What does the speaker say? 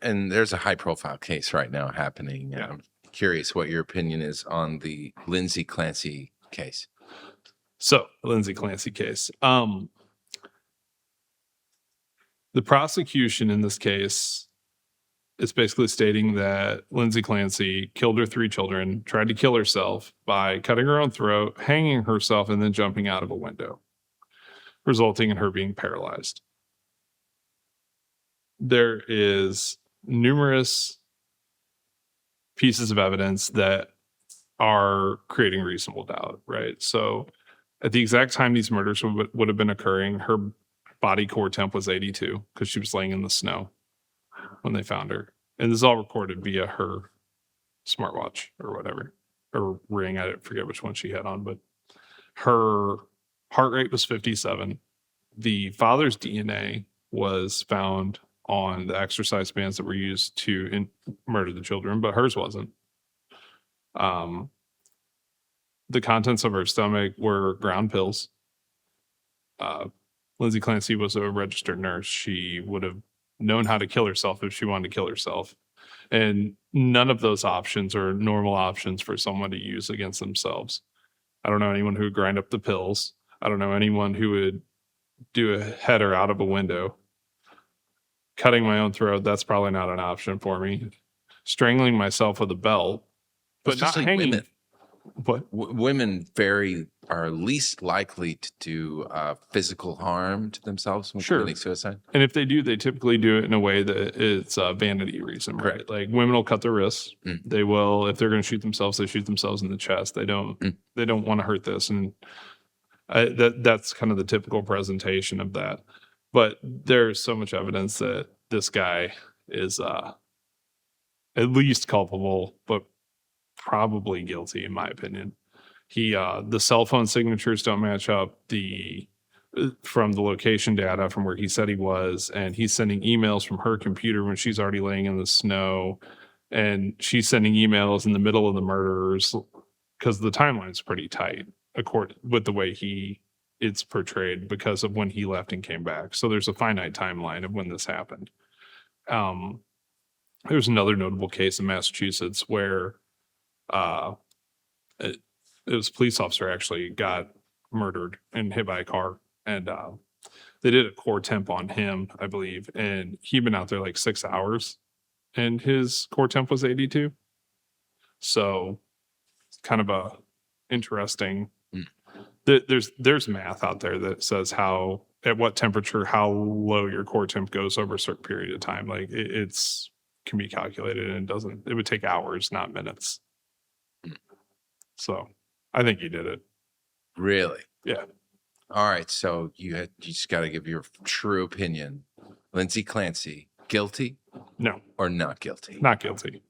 And there's a high profile case right now happening. Yeah. I'm curious what your opinion is on the Lindsay Clancy case. So, Lindsay Clancy case. The prosecution in this case is basically stating that Lindsay Clancy killed her 3 children, tried to kill herself by cutting her own throat, hanging herself, and then jumping out of a window, resulting in her being paralyzed. There is numerous pieces of evidence that are creating reasonable doubt, right? So at the exact time these murders would have been occurring, her body core temp was 82 because she was laying in the snow when they found her. And this is all recorded via her smartwatch or whatever, or ring. I forget which one she had on, but her heart rate was 57. The father's DNA was found on the exercise bands that were used to murder the children, but hers wasn't. The contents of her stomach were ground pills. Lindsay Clancy was a registered nurse. She would have known how to kill herself if she wanted to kill herself. And none of those options are normal options for someone to use against themselves. I don't know anyone who would grind up the pills. I don't know anyone who would do a header out of a window. Cutting my own throat, that's probably not an option for me. Strangling myself with a belt, but not hanging. Women. What? Women are least likely to do physical harm to themselves when committing suicide. And if they do, they typically do it in a way that it's a vanity reason, right? Correct. Like women will cut their wrists. They will, if they're going to shoot themselves, they shoot themselves in the chest. They don't want to hurt this. And that's kind of the typical presentation of that. But there's so much evidence that this guy is at least culpable, but probably guilty in my opinion. The cell phone signatures don't match up from the location data from where he said he was, and he's sending emails from her computer when she's already laying in the snow, and she's sending emails in the middle of the murders because the timeline's pretty tight with the way it's portrayed because of when he left and came back. So there's a finite timeline of when this happened. There's another notable case in Massachusetts where it was a police officer actually got murdered and hit by a car, and they did a core temp on him, I believe, and he'd been out there like 6 hours and his core temp was 82. So it's kind of a interesting there's math out there that says at what temperature how low your core temp goes over a certain period of time. Like it's can be calculated, and it would take hours, not minutes. So I think he did it. Really? Yeah. All right. So you just got to give your true opinion. Lindsay Clancy, guilty? No. Or not guilty? Not guilty.